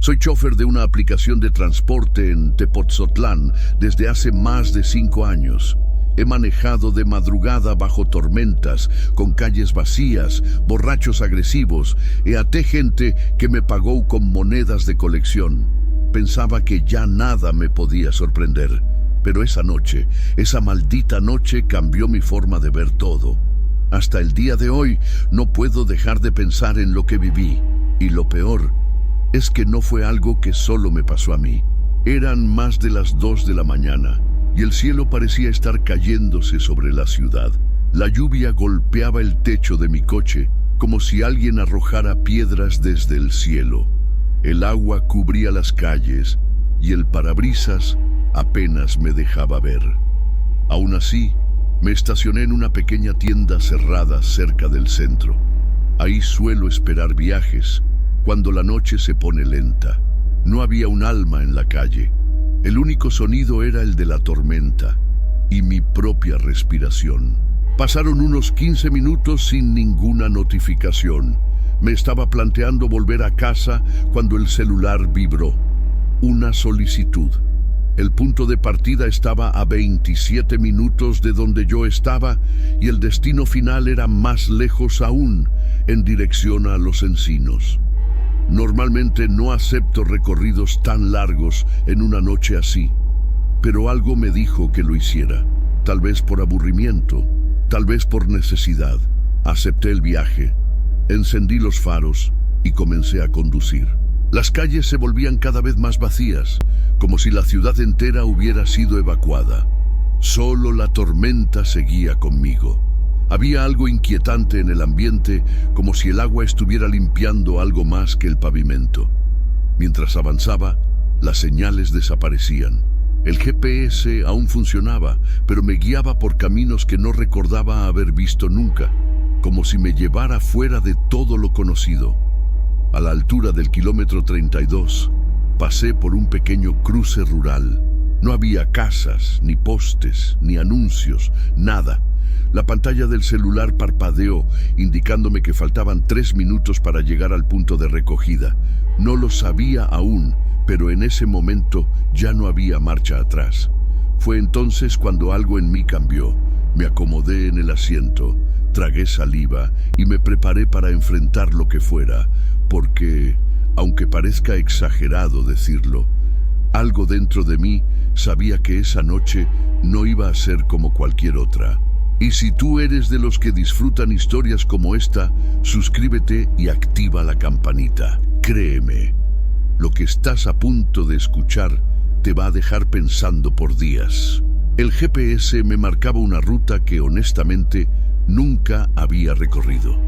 Soy chofer de una aplicación de transporte en Tepotzotlán desde hace más de 5 años. He manejado de madrugada bajo tormentas, con calles vacías, borrachos agresivos e até gente que me pagó con monedas de colección. Pensaba que ya nada me podía sorprender, pero esa noche, esa maldita noche cambió mi forma de ver todo. Hasta el día de hoy no puedo dejar de pensar en lo que viví, y lo peor es que no fue algo que solo me pasó a mí. Eran más de las 2 de la mañana y el cielo parecía estar cayéndose sobre la ciudad. La lluvia golpeaba el techo de mi coche como si alguien arrojara piedras desde el cielo. El agua cubría las calles y el parabrisas apenas me dejaba ver. Aún así, me estacioné en una pequeña tienda cerrada cerca del centro. Ahí suelo esperar viajes cuando la noche se pone lenta. No había un alma en la calle. El único sonido era el de la tormenta y mi propia respiración. Pasaron unos 15 minutos sin ninguna notificación. Me estaba planteando volver a casa cuando el celular vibró. Una solicitud. El punto de partida estaba a 27 minutos de donde yo estaba y el destino final era más lejos aún, en dirección a Los Encinos. Normalmente no acepto recorridos tan largos en una noche así, pero algo me dijo que lo hiciera. Tal vez por aburrimiento, tal vez por necesidad. Acepté el viaje, encendí los faros y comencé a conducir. Las calles se volvían cada vez más vacías, como si la ciudad entera hubiera sido evacuada. Solo la tormenta seguía conmigo. Había algo inquietante en el ambiente, como si el agua estuviera limpiando algo más que el pavimento. Mientras avanzaba, las señales desaparecían. El GPS aún funcionaba, pero me guiaba por caminos que no recordaba haber visto nunca, como si me llevara fuera de todo lo conocido. A la altura del kilómetro 32, pasé por un pequeño cruce rural. No había casas, ni postes, ni anuncios, nada. La pantalla del celular parpadeó, indicándome que faltaban 3 minutos para llegar al punto de recogida. No lo sabía aún, pero en ese momento ya no había marcha atrás. Fue entonces cuando algo en mí cambió. Me acomodé en el asiento, tragué saliva y me preparé para enfrentar lo que fuera, porque, aunque parezca exagerado decirlo, algo dentro de mí sabía que esa noche no iba a ser como cualquier otra. Y si tú eres de los que disfrutan historias como esta, suscríbete y activa la campanita. Créeme, lo que estás a punto de escuchar te va a dejar pensando por días. El GPS me marcaba una ruta que honestamente nunca había recorrido.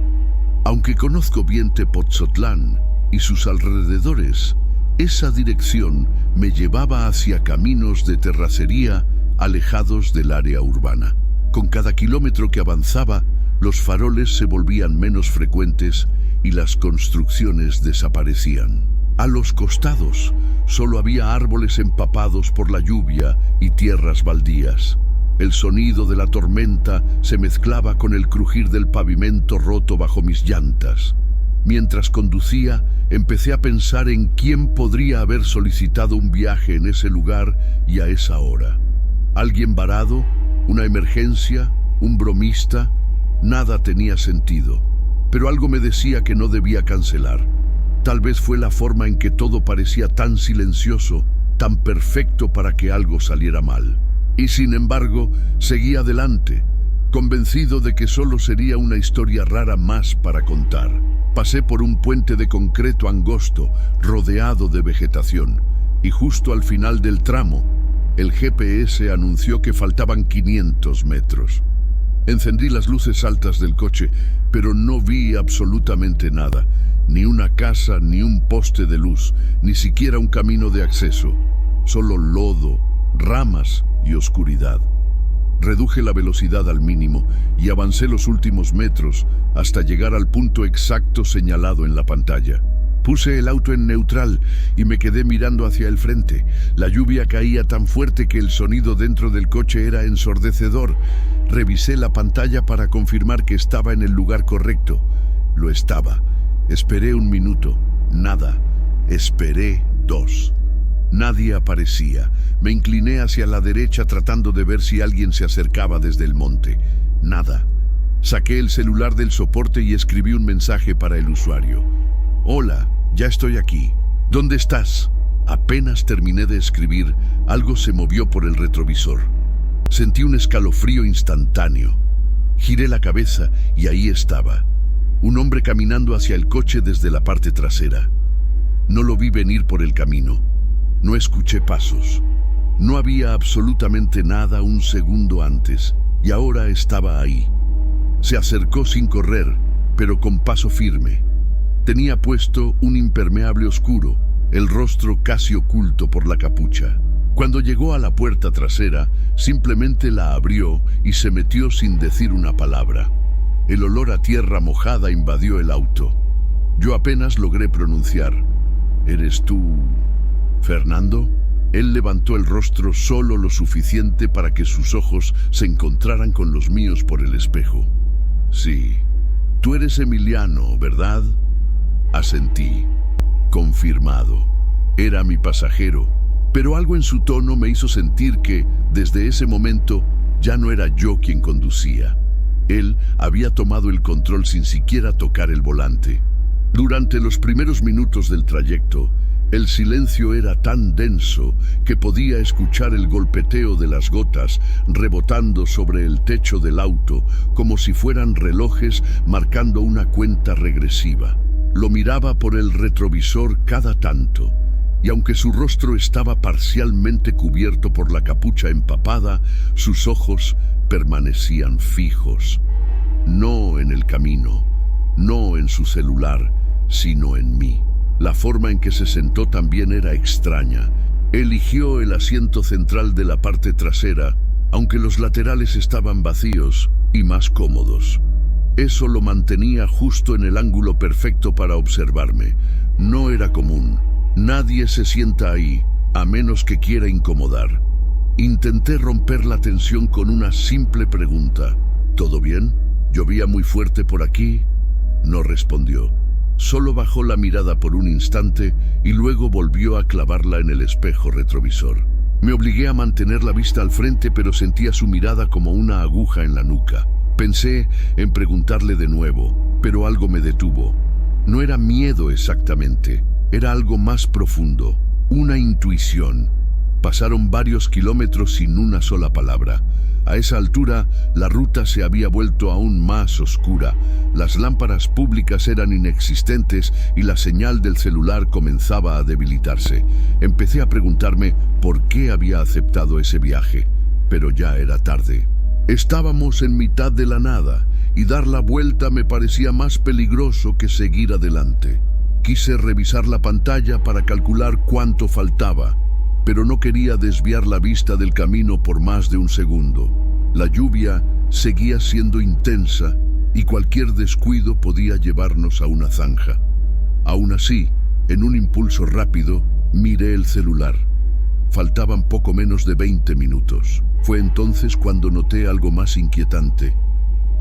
Aunque conozco bien Tepotzotlán y sus alrededores, esa dirección me llevaba hacia caminos de terracería alejados del área urbana. Con cada kilómetro que avanzaba, los faroles se volvían menos frecuentes y las construcciones desaparecían. A los costados solo había árboles empapados por la lluvia y tierras baldías. El sonido de la tormenta se mezclaba con el crujir del pavimento roto bajo mis llantas. Mientras conducía, empecé a pensar en quién podría haber solicitado un viaje en ese lugar y a esa hora. ¿Alguien varado? ¿Una emergencia? ¿Un bromista? Nada tenía sentido, pero algo me decía que no debía cancelar. Tal vez fue la forma en que todo parecía tan silencioso, tan perfecto para que algo saliera mal. Y sin embargo, seguí adelante, convencido de que solo sería una historia rara más para contar. Pasé por un puente de concreto angosto, rodeado de vegetación, y justo al final del tramo, el GPS anunció que faltaban 500 metros. Encendí las luces altas del coche, pero no vi absolutamente nada. Ni una casa, ni un poste de luz, ni siquiera un camino de acceso. Solo lodo, ramas y oscuridad. Reduje la velocidad al mínimo y avancé los últimos metros hasta llegar al punto exacto señalado en la pantalla. Puse el auto en neutral y me quedé mirando hacia el frente. La lluvia caía tan fuerte que el sonido dentro del coche era ensordecedor. Revisé la pantalla para confirmar que estaba en el lugar correcto. Lo estaba. Esperé un minuto. Nada. Esperé 2. Nadie aparecía. Me incliné hacia la derecha tratando de ver si alguien se acercaba desde el monte. Nada. Saqué el celular del soporte y escribí un mensaje para el usuario. Hola, ya estoy aquí. ¿Dónde estás? Apenas terminé de escribir, algo se movió por el retrovisor. Sentí un escalofrío instantáneo. Giré la cabeza y ahí estaba. Un hombre caminando hacia el coche desde la parte trasera. No lo vi venir por el camino. No escuché pasos. No había absolutamente nada un segundo antes, y ahora estaba ahí. Se acercó sin correr, pero con paso firme. Tenía puesto un impermeable oscuro, el rostro casi oculto por la capucha. Cuando llegó a la puerta trasera, simplemente la abrió y se metió sin decir una palabra. El olor a tierra mojada invadió el auto. Yo apenas logré pronunciar: ¿Eres tú, Fernando? Él levantó el rostro solo lo suficiente para que sus ojos se encontraran con los míos por el espejo. Sí, tú eres Emiliano, ¿verdad? Asentí. Confirmado. Era mi pasajero, pero algo en su tono me hizo sentir que, desde ese momento, ya no era yo quien conducía. Él había tomado el control sin siquiera tocar el volante. Durante los primeros minutos del trayecto, el silencio era tan denso que podía escuchar el golpeteo de las gotas rebotando sobre el techo del auto como si fueran relojes marcando una cuenta regresiva. Lo miraba por el retrovisor cada tanto, y aunque su rostro estaba parcialmente cubierto por la capucha empapada, sus ojos permanecían fijos. No en el camino, no en su celular, sino en mí. La forma en que se sentó también era extraña. Eligió el asiento central de la parte trasera, aunque los laterales estaban vacíos y más cómodos. Eso lo mantenía justo en el ángulo perfecto para observarme. No era común. Nadie se sienta ahí, a menos que quiera incomodar. Intenté romper la tensión con una simple pregunta. ¿Todo bien? ¿Llovía muy fuerte por aquí? No respondió. Solo bajó la mirada por un instante y luego volvió a clavarla en el espejo retrovisor. Me obligué a mantener la vista al frente, pero sentía su mirada como una aguja en la nuca. Pensé en preguntarle de nuevo, pero algo me detuvo. No era miedo exactamente, era algo más profundo, una intuición. Pasaron varios kilómetros sin una sola palabra. A esa altura, la ruta se había vuelto aún más oscura. Las lámparas públicas eran inexistentes y la señal del celular comenzaba a debilitarse. Empecé a preguntarme por qué había aceptado ese viaje, pero ya era tarde. Estábamos en mitad de la nada y dar la vuelta me parecía más peligroso que seguir adelante. Quise revisar la pantalla para calcular cuánto faltaba, pero no quería desviar la vista del camino por más de un segundo. La lluvia seguía siendo intensa y cualquier descuido podía llevarnos a una zanja. Aún así, en un impulso rápido, miré el celular. Faltaban poco menos de 20 minutos. Fue entonces cuando noté algo más inquietante.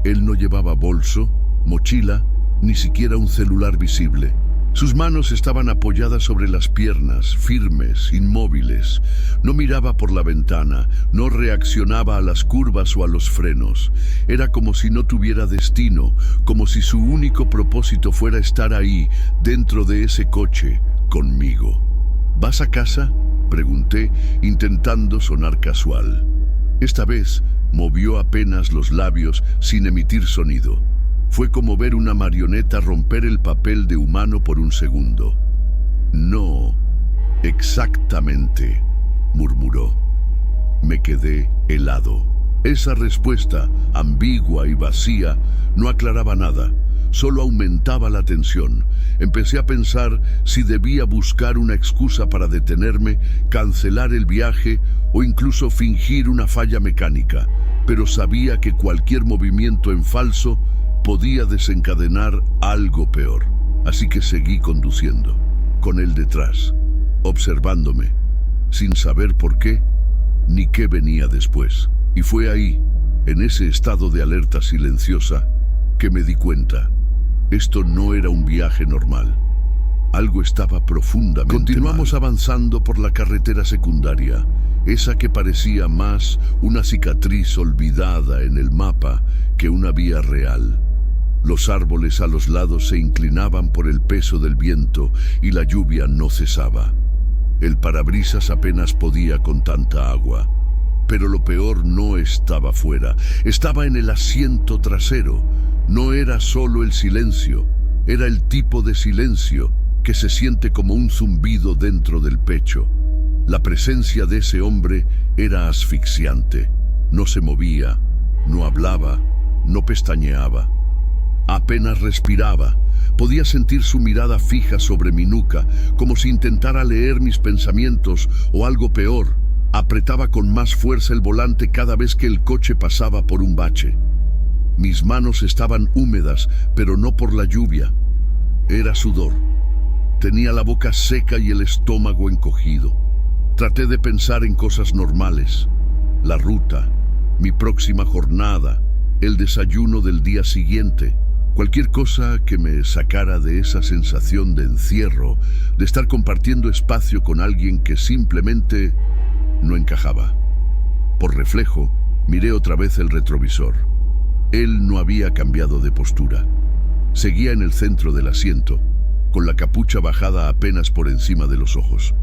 Él no llevaba bolso, mochila, ni siquiera un celular visible. Sus manos estaban apoyadas sobre las piernas, firmes, inmóviles. No miraba por la ventana, no reaccionaba a las curvas o a los frenos. Era como si no tuviera destino, como si su único propósito fuera estar ahí, dentro de ese coche, conmigo. ¿Vas a casa?, pregunté, intentando sonar casual. Esta vez movió apenas los labios sin emitir sonido. Fue como ver una marioneta romper el papel de humano por un segundo. No, exactamente, murmuró. Me quedé helado. Esa respuesta, ambigua y vacía, no aclaraba nada, solo aumentaba la tensión. Empecé a pensar si debía buscar una excusa para detenerme, cancelar el viaje o incluso fingir una falla mecánica, pero sabía que cualquier movimiento en falso podía desencadenar algo peor. Así que seguí conduciendo, con él detrás, observándome, sin saber por qué ni qué venía después. Y fue ahí, en ese estado de alerta silenciosa, que me di cuenta. Esto no era un viaje normal. Algo estaba profundamente Continuamos mal. Avanzando por la carretera secundaria, esa que parecía más una cicatriz olvidada en el mapa que una vía real. Los árboles a los lados se inclinaban por el peso del viento y la lluvia no cesaba. El parabrisas apenas podía con tanta agua. Pero lo peor no estaba fuera, estaba en el asiento trasero. No era solo el silencio, era el tipo de silencio que se siente como un zumbido dentro del pecho. La presencia de ese hombre era asfixiante. No se movía, no hablaba, no pestañeaba. Apenas respiraba. Podía sentir su mirada fija sobre mi nuca, como si intentara leer mis pensamientos o algo peor. Apretaba con más fuerza el volante cada vez que el coche pasaba por un bache. Mis manos estaban húmedas, pero no por la lluvia. Era sudor. Tenía la boca seca y el estómago encogido. Traté de pensar en cosas normales. La ruta, mi próxima jornada, el desayuno del día siguiente. Cualquier cosa que me sacara de esa sensación de encierro, de estar compartiendo espacio con alguien que simplemente no encajaba. Por reflejo, miré otra vez el retrovisor. Él no había cambiado de postura. Seguía en el centro del asiento, con la capucha bajada apenas por encima de los ojos.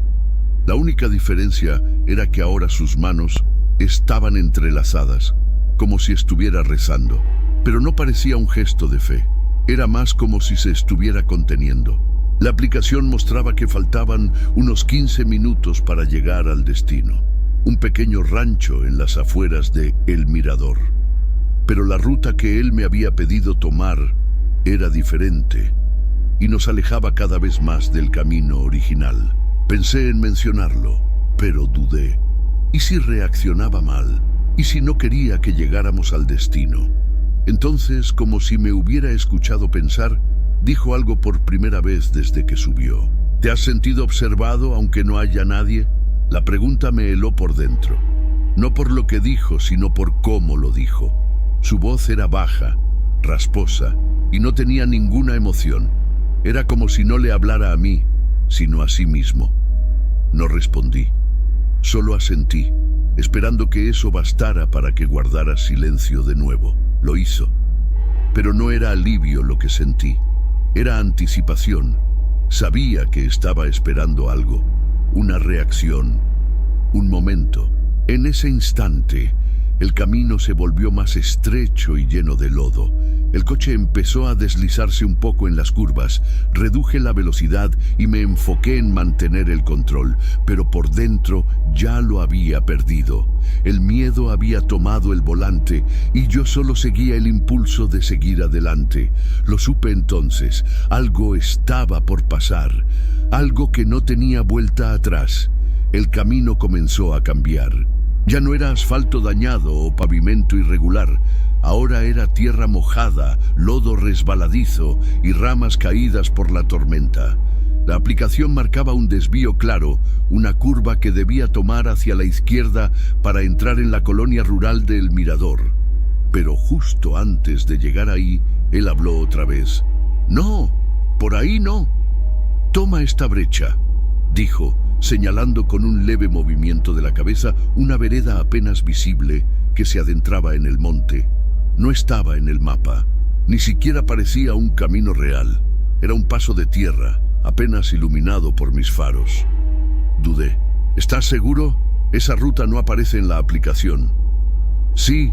La única diferencia era que ahora sus manos estaban entrelazadas, como si estuviera rezando. Pero no parecía un gesto de fe. Era más como si se estuviera conteniendo. La aplicación mostraba que faltaban unos 15 minutos para llegar al destino. Un pequeño rancho en las afueras de El Mirador. Pero la ruta que él me había pedido tomar era diferente y nos alejaba cada vez más del camino original. Pensé en mencionarlo, pero dudé. ¿Y si reaccionaba mal? ¿Y si no quería que llegáramos al destino? Entonces, como si me hubiera escuchado pensar, dijo algo por primera vez desde que subió. ¿Te has sentido observado aunque no haya nadie? La pregunta me heló por dentro. No por lo que dijo, sino por cómo lo dijo. Su voz era baja, rasposa, y no tenía ninguna emoción. Era como si no le hablara a mí, sino a sí mismo. No respondí. Solo asentí, esperando que eso bastara para que guardara silencio de nuevo. Lo hizo. Pero no era alivio lo que sentí. Era anticipación. Sabía que estaba esperando algo. Una reacción. Un momento. En ese instante, el camino se volvió más estrecho y lleno de lodo. El coche empezó a deslizarse un poco en las curvas. Reduje la velocidad y me enfoqué en mantener el control, pero por dentro ya lo había perdido. El miedo había tomado el volante y yo solo seguía el impulso de seguir adelante. Lo supe entonces. Algo estaba por pasar. Algo que no tenía vuelta atrás. El camino comenzó a cambiar. Ya no era asfalto dañado o pavimento irregular. Ahora era tierra mojada, lodo resbaladizo y ramas caídas por la tormenta. La aplicación marcaba un desvío claro, una curva que debía tomar hacia la izquierda para entrar en la colonia rural de El Mirador. Pero justo antes de llegar ahí, él habló otra vez. «No, por ahí no. Toma esta brecha», dijo, señalando con un leve movimiento de la cabeza una vereda apenas visible que se adentraba en el monte. No estaba en el mapa, ni siquiera parecía un camino real. Era un paso de tierra, apenas iluminado por mis faros. Dudé. «¿Estás seguro? Esa ruta no aparece en la aplicación». «Sí»,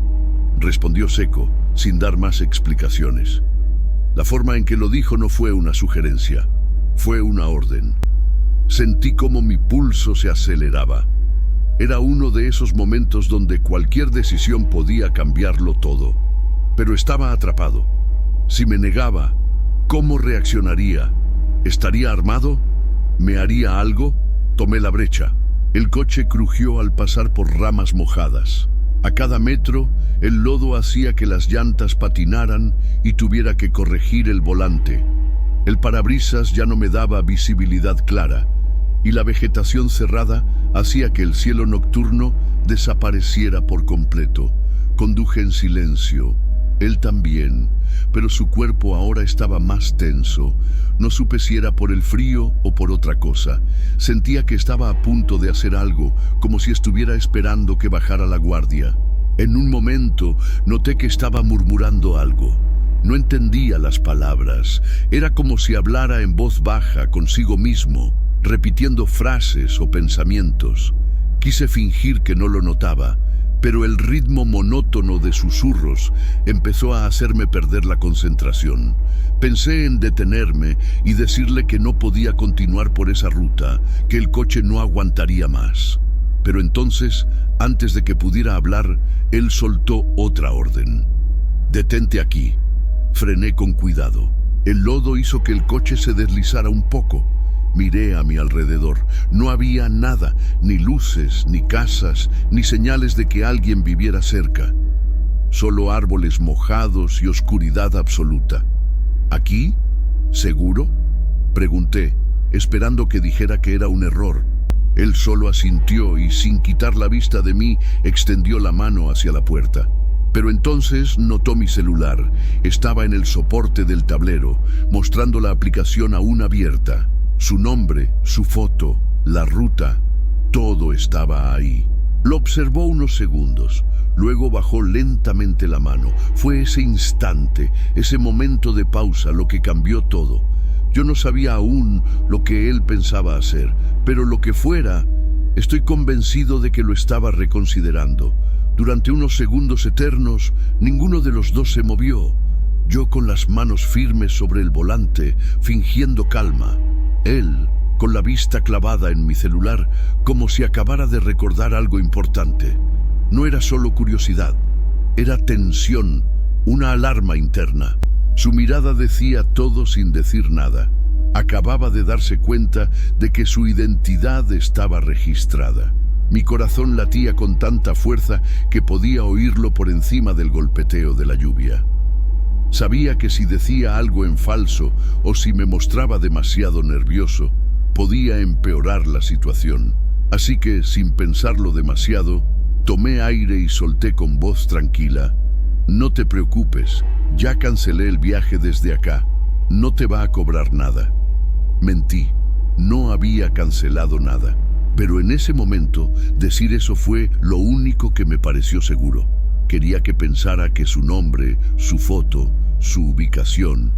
respondió seco, sin dar más explicaciones. La forma en que lo dijo no fue una sugerencia, fue una orden. Sentí como mi pulso se aceleraba. Era uno de esos momentos donde cualquier decisión podía cambiarlo todo. Pero estaba atrapado. Si me negaba, ¿cómo reaccionaría? ¿Estaría armado? ¿Me haría algo? Tomé la brecha. El coche crujió al pasar por ramas mojadas. A cada metro, el lodo hacía que las llantas patinaran y tuviera que corregir el volante. El parabrisas ya no me daba visibilidad clara, y la vegetación cerrada hacía que el cielo nocturno desapareciera por completo. Conduje en silencio, Él también, pero su cuerpo ahora estaba más tenso. No supe si era por el frío o por otra cosa. Sentía que estaba a punto de hacer algo, como si estuviera esperando que bajara la guardia. En un momento noté que estaba murmurando algo. No entendía las palabras. Era como si hablara en voz baja consigo mismo, repitiendo frases o pensamientos. Quise fingir que no lo notaba, pero el ritmo monótono de susurros empezó a hacerme perder la concentración. Pensé en detenerme y decirle que no podía continuar por esa ruta, que el coche no aguantaría más. Pero entonces, antes de que pudiera hablar, él soltó otra orden. «Detente aquí». Frené con cuidado. El lodo hizo que el coche se deslizara un poco. Miré a mi alrededor. No había nada, ni luces, ni casas, ni señales de que alguien viviera cerca. Solo árboles mojados y oscuridad absoluta. ¿Aquí? ¿Seguro?, pregunté, esperando que dijera que era un error. Él solo asintió y, sin quitar la vista de mí, extendió la mano hacia la puerta. Pero entonces notó mi celular. Estaba en el soporte del tablero, mostrando la aplicación aún abierta. Su nombre, su foto, la ruta, todo estaba ahí. Lo observó unos segundos, luego bajó lentamente la mano. Fue ese instante, ese momento de pausa lo que cambió todo. Yo no sabía aún lo que él pensaba hacer, pero lo que fuera, estoy convencido de que lo estaba reconsiderando. Durante unos segundos eternos, ninguno de los dos se movió. Yo con las manos firmes sobre el volante, fingiendo calma. Él, con la vista clavada en mi celular, como si acabara de recordar algo importante. No era solo curiosidad, era tensión, una alarma interna. Su mirada decía todo sin decir nada. Acababa de darse cuenta de que su identidad estaba registrada. Mi corazón latía con tanta fuerza que podía oírlo por encima del golpeteo de la lluvia. Sabía que si decía algo en falso o si me mostraba demasiado nervioso, podía empeorar la situación. Así que, sin pensarlo demasiado, tomé aire y solté con voz tranquila: «No te preocupes, ya cancelé el viaje desde acá. No te va a cobrar nada». Mentí, no había cancelado nada. Pero en ese momento, decir eso fue lo único que me pareció seguro. Quería que pensara que su nombre, su foto, su ubicación,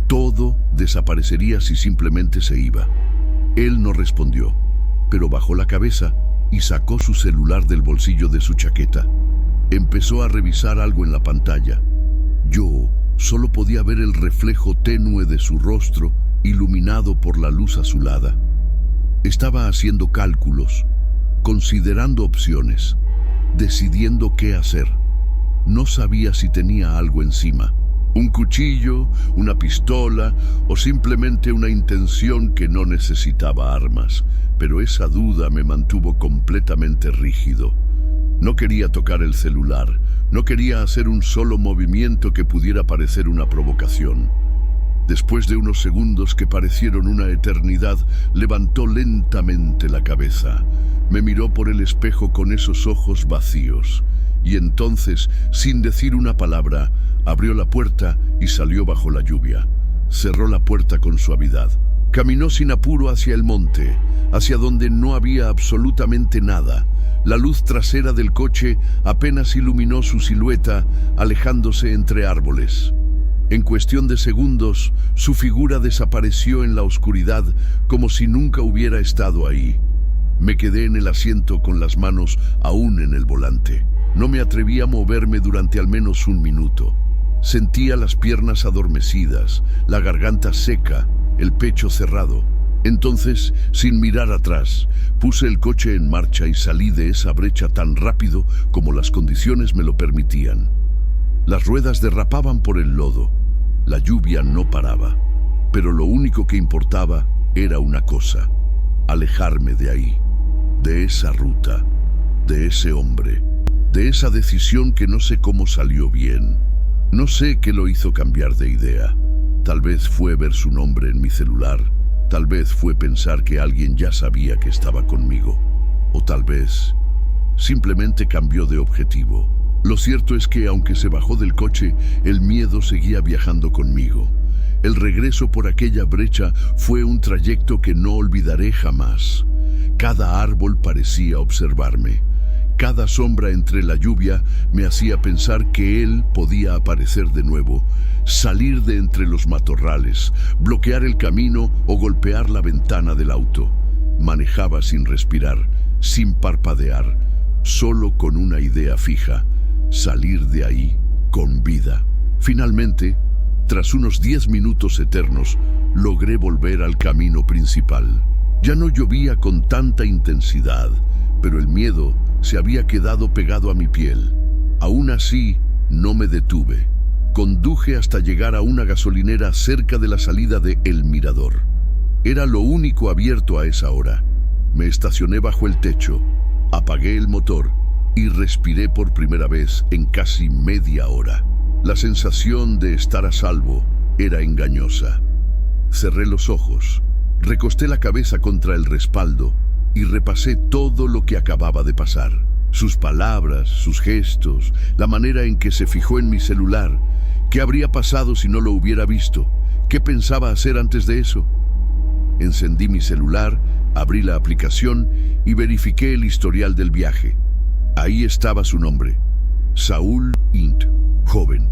todo desaparecería si simplemente se iba. Él no respondió, pero bajó la cabeza y sacó su celular del bolsillo de su chaqueta. Empezó a revisar algo en la pantalla. Yo solo podía ver el reflejo tenue de su rostro iluminado por la luz azulada. Estaba haciendo cálculos, considerando opciones, decidiendo qué hacer. No sabía si tenía algo encima, un cuchillo, una pistola o simplemente una intención que no necesitaba armas, pero esa duda me mantuvo completamente rígido. No quería tocar el celular, no quería hacer un solo movimiento que pudiera parecer una provocación. Después de unos segundos que parecieron una eternidad, levantó lentamente la cabeza. Me miró por el espejo con esos ojos vacíos. Y entonces, sin decir una palabra, abrió la puerta y salió bajo la lluvia. Cerró la puerta con suavidad. Caminó sin apuro hacia el monte, hacia donde no había absolutamente nada. La luz trasera del coche apenas iluminó su silueta, alejándose entre árboles. En cuestión de segundos, su figura desapareció en la oscuridad como si nunca hubiera estado ahí. Me quedé en el asiento con las manos aún en el volante. No me atreví a moverme durante al menos un minuto. Sentía las piernas adormecidas, la garganta seca, el pecho cerrado. Entonces, sin mirar atrás, puse el coche en marcha y salí de esa brecha tan rápido como las condiciones me lo permitían. Las ruedas derrapaban por el lodo. La lluvia no paraba, pero lo único que importaba era una cosa: alejarme de ahí, de esa ruta, de ese hombre, de esa decisión que no sé cómo salió bien. No sé qué lo hizo cambiar de idea. Tal vez fue ver su nombre en mi celular, tal vez fue pensar que alguien ya sabía que estaba conmigo, o tal vez simplemente cambió de objetivo. Lo cierto es que, aunque se bajó del coche, el miedo seguía viajando conmigo. El regreso por aquella brecha fue un trayecto que no olvidaré jamás. Cada árbol parecía observarme. Cada sombra entre la lluvia me hacía pensar que él podía aparecer de nuevo, salir de entre los matorrales, bloquear el camino o golpear la ventana del auto. Manejaba sin respirar, sin parpadear, solo con una idea fija: salir de ahí con vida. Finalmente, tras unos 10 minutos eternos, logré volver al camino principal. Ya no llovía con tanta intensidad, pero el miedo se había quedado pegado a mi piel. Aún así, no me detuve. Conduje hasta llegar a una gasolinera cerca de la salida de El Mirador. Era lo único abierto a esa hora. Me estacioné bajo el techo, apagué el motor y respiré por primera vez en casi media hora. La sensación de estar a salvo era engañosa. Cerré los ojos, recosté la cabeza contra el respaldo y repasé todo lo que acababa de pasar. Sus palabras, sus gestos, la manera en que se fijó en mi celular. ¿Qué habría pasado si no lo hubiera visto? ¿Qué pensaba hacer antes de eso? Encendí mi celular, abrí la aplicación y verifiqué el historial del viaje. Ahí estaba su nombre: Saúl Int, joven,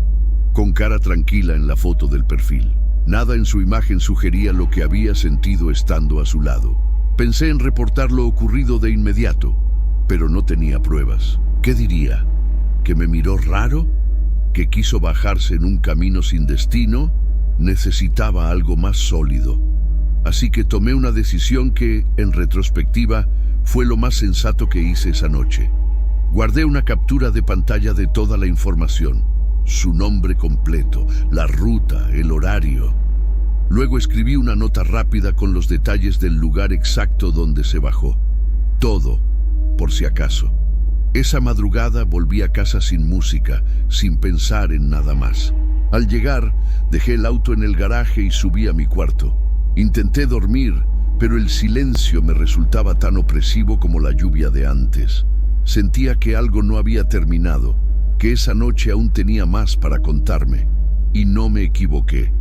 con cara tranquila en la foto del perfil. Nada en su imagen sugería lo que había sentido estando a su lado. Pensé en reportar lo ocurrido de inmediato, pero no tenía pruebas. ¿Qué diría? ¿Que me miró raro? ¿Que quiso bajarse en un camino sin destino? Necesitaba algo más sólido. Así que tomé una decisión que, en retrospectiva, fue lo más sensato que hice esa noche. Guardé una captura de pantalla de toda la información: su nombre completo, la ruta, el horario. Luego escribí una nota rápida con los detalles del lugar exacto donde se bajó. Todo, por si acaso. Esa madrugada volví a casa sin música, sin pensar en nada más. Al llegar, dejé el auto en el garaje y subí a mi cuarto. Intenté dormir, pero el silencio me resultaba tan opresivo como la lluvia de antes. Sentía que algo no había terminado, que esa noche aún tenía más para contarme. Y no me equivoqué.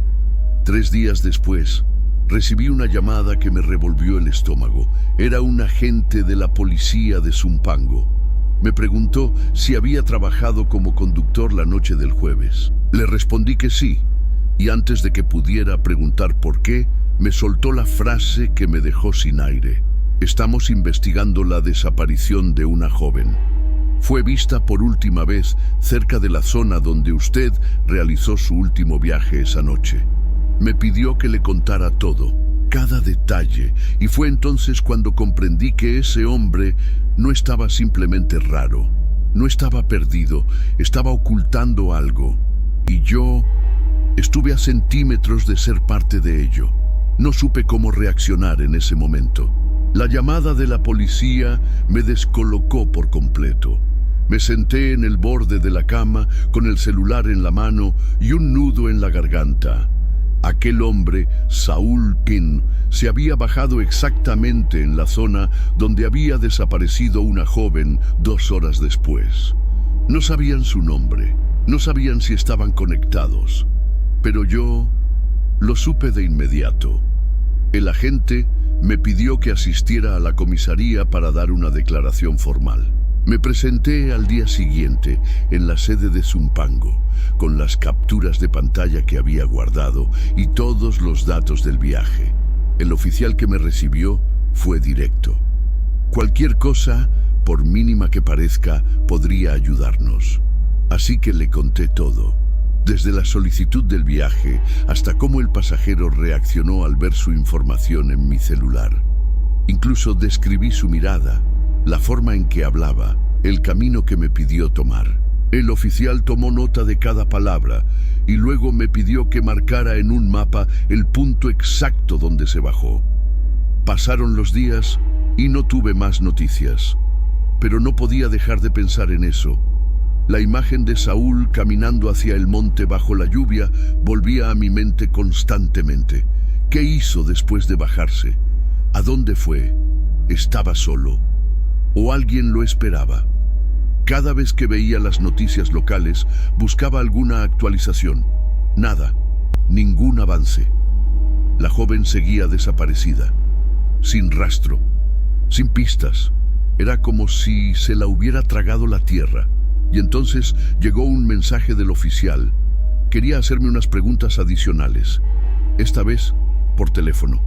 3 días después, recibí una llamada que me revolvió el estómago. Era un agente de la policía de Zumpango. Me preguntó si había trabajado como conductor la noche del jueves. Le respondí que sí, y antes de que pudiera preguntar por qué, me soltó la frase que me dejó sin aire: estamos investigando la desaparición de una joven. Fue vista por última vez cerca de la zona donde usted realizó su último viaje esa noche. Me pidió que le contara todo, cada detalle, y fue entonces cuando comprendí que ese hombre no estaba simplemente raro, no estaba perdido, estaba ocultando algo. Y yo estuve a centímetros de ser parte de ello. No supe cómo reaccionar en ese momento. La llamada de la policía me descolocó por completo. Me senté en el borde de la cama con el celular en la mano y un nudo en la garganta. Aquel hombre, Saúl Int, se había bajado exactamente en la zona donde había desaparecido una joven 2 horas después. No sabían su nombre, no sabían si estaban conectados, pero yo lo supe de inmediato. El agente me pidió que asistiera a la comisaría para dar una declaración formal. Me presenté al día siguiente en la sede de Zumpango, con las capturas de pantalla que había guardado y todos los datos del viaje. El oficial que me recibió fue directo. Cualquier cosa, por mínima que parezca, podría ayudarnos. Así que le conté todo, desde la solicitud del viaje hasta cómo el pasajero reaccionó al ver su información en mi celular. Incluso describí su mirada, la forma en que hablaba, el camino que me pidió tomar. El oficial tomó nota de cada palabra y luego me pidió que marcara en un mapa el punto exacto donde se bajó. Pasaron los días y no tuve más noticias, pero no podía dejar de pensar en eso. La imagen de Saúl caminando hacia el monte bajo la lluvia volvía a mi mente constantemente. ¿Qué hizo después de bajarse? ¿A dónde fue? ¿Estaba solo? ¿O alguien lo esperaba? Cada vez que veía las noticias locales, buscaba alguna actualización. Nada, ningún avance. La joven seguía desaparecida, sin rastro, sin pistas. Era como si se la hubiera tragado la tierra. Y entonces llegó un mensaje del oficial. Quería hacerme unas preguntas adicionales, esta vez por teléfono.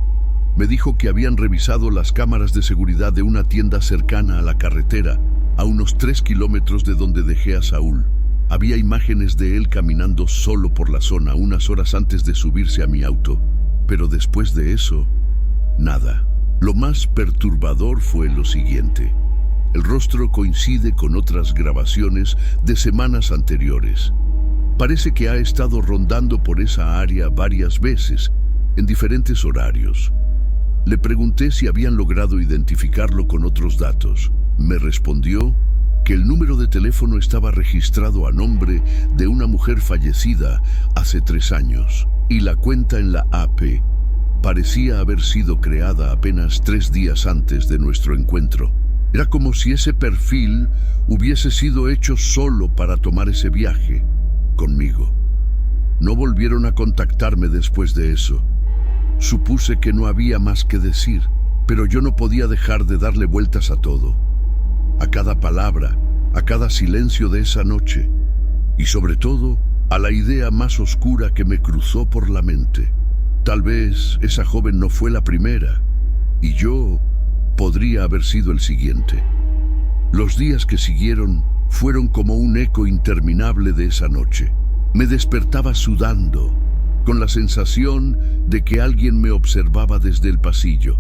Me dijo que habían revisado las cámaras de seguridad de una tienda cercana a la carretera, a unos 3 kilómetros de donde dejé a Saúl. Había imágenes de él caminando solo por la zona unas horas antes de subirse a mi auto, pero después de eso, nada. Lo más perturbador fue lo siguiente. El rostro coincide con otras grabaciones de semanas anteriores. Parece que ha estado rondando por esa área varias veces, en diferentes horarios. Le pregunté si habían logrado identificarlo con otros datos. Me respondió que el número de teléfono estaba registrado a nombre de una mujer fallecida hace 3 años y la cuenta en la AP parecía haber sido creada apenas 3 días antes de nuestro encuentro. Era como si ese perfil hubiese sido hecho solo para tomar ese viaje conmigo. No volvieron a contactarme después de eso. Supuse que no había más que decir, pero yo no podía dejar de darle vueltas a todo, a cada palabra, a cada silencio de esa noche, y sobre todo a la idea más oscura que me cruzó por la mente. Tal vez esa joven no fue la primera, y yo podría haber sido el siguiente. Los días que siguieron fueron como un eco interminable de esa noche. Me despertaba sudando, con la sensación de que alguien me observaba desde el pasillo.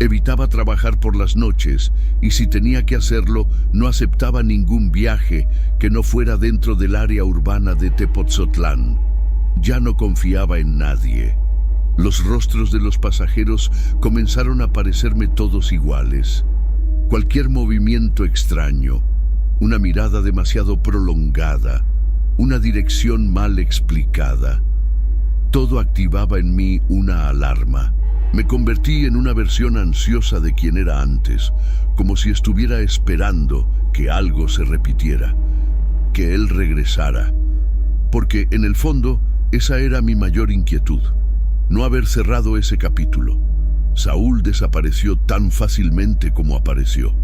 Evitaba trabajar por las noches y si tenía que hacerlo, no aceptaba ningún viaje que no fuera dentro del área urbana de Tepotzotlán. Ya no confiaba en nadie. Los rostros de los pasajeros comenzaron a parecerme todos iguales. Cualquier movimiento extraño, una mirada demasiado prolongada, una dirección mal explicada, todo activaba en mí una alarma. Me convertí en una versión ansiosa de quien era antes, como si estuviera esperando que algo se repitiera, que él regresara, porque en el fondo esa era mi mayor inquietud, no haber cerrado ese capítulo. Saúl desapareció tan fácilmente como apareció.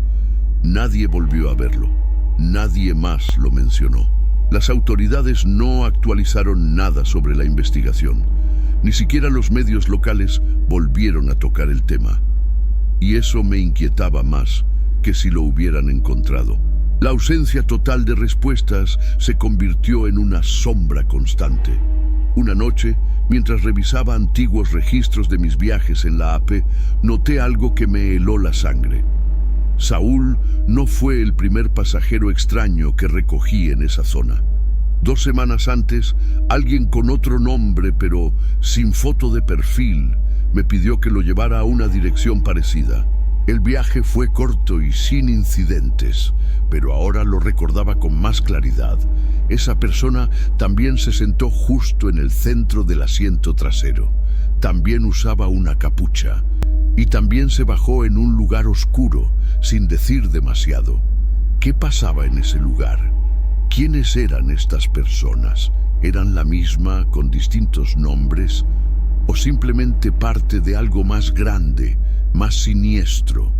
Nadie volvió a verlo, nadie más lo mencionó. Las autoridades no actualizaron nada sobre la investigación. Ni siquiera los medios locales volvieron a tocar el tema. Y eso me inquietaba más que si lo hubieran encontrado. La ausencia total de respuestas se convirtió en una sombra constante. Una noche, mientras revisaba antiguos registros de mis viajes en la AP, noté algo que me heló la sangre. Saúl no fue el primer pasajero extraño que recogí en esa zona. 2 semanas antes, alguien con otro nombre, pero sin foto de perfil, me pidió que lo llevara a una dirección parecida. El viaje fue corto y sin incidentes, pero ahora lo recordaba con más claridad. Esa persona también se sentó justo en el centro del asiento trasero. También usaba una capucha. Y también se bajó en un lugar oscuro, sin decir demasiado. ¿Qué pasaba en ese lugar? ¿Quiénes eran estas personas? ¿Eran la misma, con distintos nombres? ¿O simplemente parte de algo más grande, más siniestro?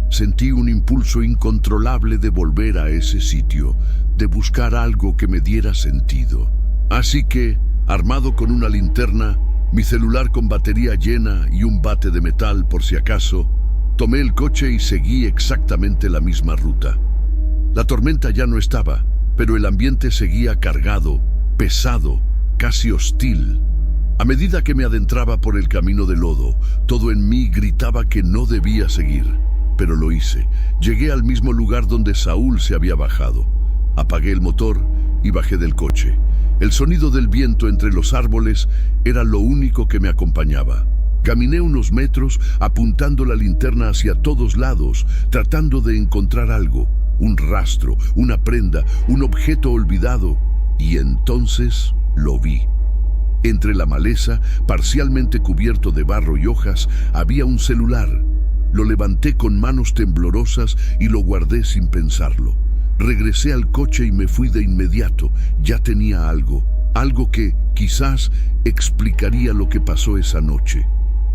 Sentí un impulso incontrolable de volver a ese sitio, de buscar algo que me diera sentido. Así que, armado con una linterna, mi celular con batería llena y un bate de metal por si acaso, tomé el coche y seguí exactamente la misma ruta. La tormenta ya no estaba, pero el ambiente seguía cargado, pesado, casi hostil. A medida que me adentraba por el camino de lodo, todo en mí gritaba que no debía seguir. Pero lo hice. Llegué al mismo lugar donde Saúl se había bajado. Apagué el motor y bajé del coche. El sonido del viento entre los árboles era lo único que me acompañaba. Caminé unos metros apuntando la linterna hacia todos lados, tratando de encontrar algo, un rastro, una prenda, un objeto olvidado, y entonces lo vi. Entre la maleza, parcialmente cubierto de barro y hojas, había un celular. Lo levanté con manos temblorosas y lo guardé sin pensarlo. Regresé al coche y me fui de inmediato. Ya tenía algo que quizás explicaría lo que pasó esa noche.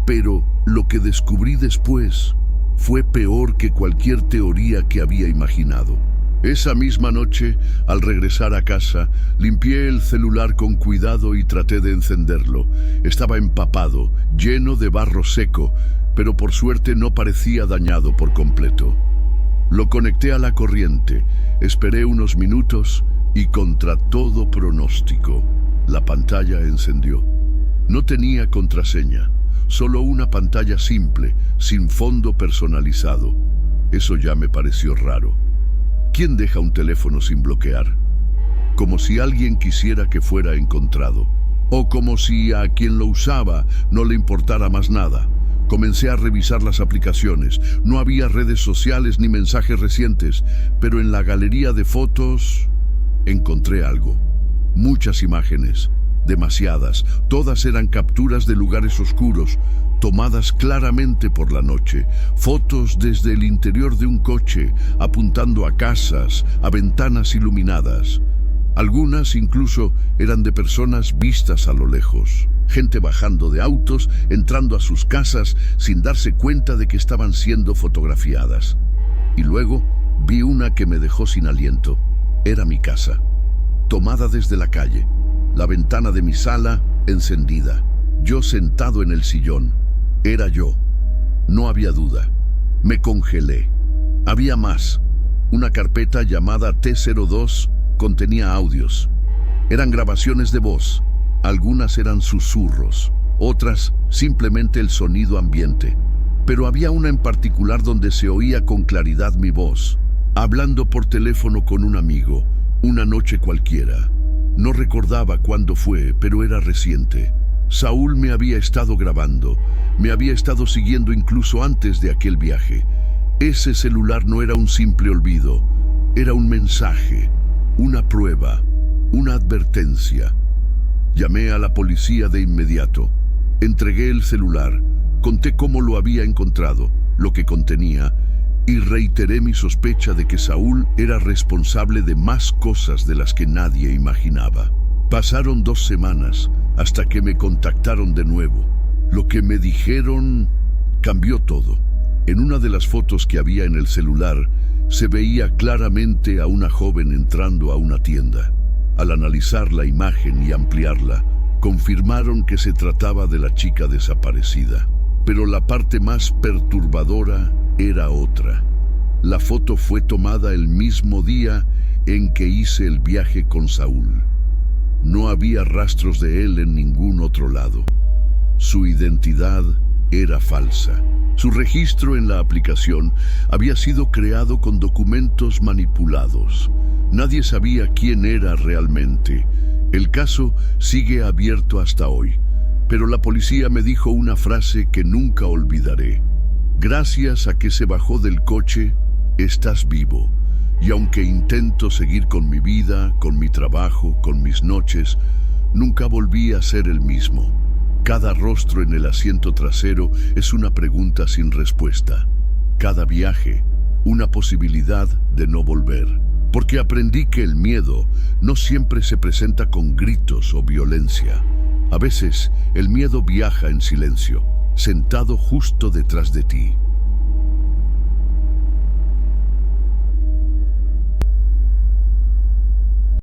Pero lo que descubrí después fue peor que cualquier teoría que había imaginado. Esa misma noche, al regresar a casa, limpié el celular con cuidado y traté de encenderlo. Estaba empapado, lleno de barro seco, pero por suerte no parecía dañado por completo. Lo conecté a la corriente, esperé unos minutos y contra todo pronóstico, la pantalla encendió. No tenía contraseña, solo una pantalla simple, sin fondo personalizado. Eso ya me pareció raro. ¿Quién deja un teléfono sin bloquear? Como si alguien quisiera que fuera encontrado. O como si a quien lo usaba no le importara más nada. Comencé a revisar las aplicaciones. No había redes sociales ni mensajes recientes, pero en la galería de fotos encontré algo. Muchas imágenes, demasiadas. Todas eran capturas de lugares oscuros, tomadas claramente por la noche. Fotos desde el interior de un coche, apuntando a casas, a ventanas iluminadas. Algunas incluso eran de personas vistas a lo lejos. Gente bajando de autos, entrando a sus casas sin darse cuenta de que estaban siendo fotografiadas. Y luego vi una que me dejó sin aliento. Era mi casa, tomada desde la calle. La ventana de mi sala encendida. Yo sentado en el sillón. Era yo. No había duda. Me congelé. Había más. Una carpeta llamada T02 contenía audios. Eran grabaciones de voz. Algunas eran susurros. Otras simplemente el sonido ambiente. Pero había una en particular donde se oía con claridad mi voz, hablando por teléfono con un amigo, una noche cualquiera. No recordaba cuándo fue, pero era reciente. Saúl me había estado grabando, me había estado siguiendo incluso antes de aquel viaje. Ese celular no era un simple olvido, era un mensaje, una prueba, una advertencia. Llamé a la policía de inmediato, entregué el celular, conté cómo lo había encontrado, lo que contenía, y reiteré mi sospecha de que Saúl era responsable de más cosas de las que nadie imaginaba. Pasaron 2 semanas hasta que me contactaron de nuevo. Lo que me dijeron cambió todo. En una de las fotos que había en el celular se veía claramente a una joven entrando a una tienda. Al analizar la imagen y ampliarla, confirmaron que se trataba de la chica desaparecida. Pero la parte más perturbadora era otra. La foto fue tomada el mismo día en que hice el viaje con Saúl. No había rastros de él en ningún otro lado. Su identidad era falsa. Su registro en la aplicación había sido creado con documentos manipulados. Nadie sabía quién era realmente. El caso sigue abierto hasta hoy. Pero la policía me dijo una frase que nunca olvidaré. Gracias a que se bajó del coche, estás vivo. Y aunque intento seguir con mi vida, con mi trabajo, con mis noches, nunca volví a ser el mismo. Cada rostro en el asiento trasero es una pregunta sin respuesta. Cada viaje, una posibilidad de no volver. Porque aprendí que el miedo no siempre se presenta con gritos o violencia. A veces, el miedo viaja en silencio, sentado justo detrás de ti.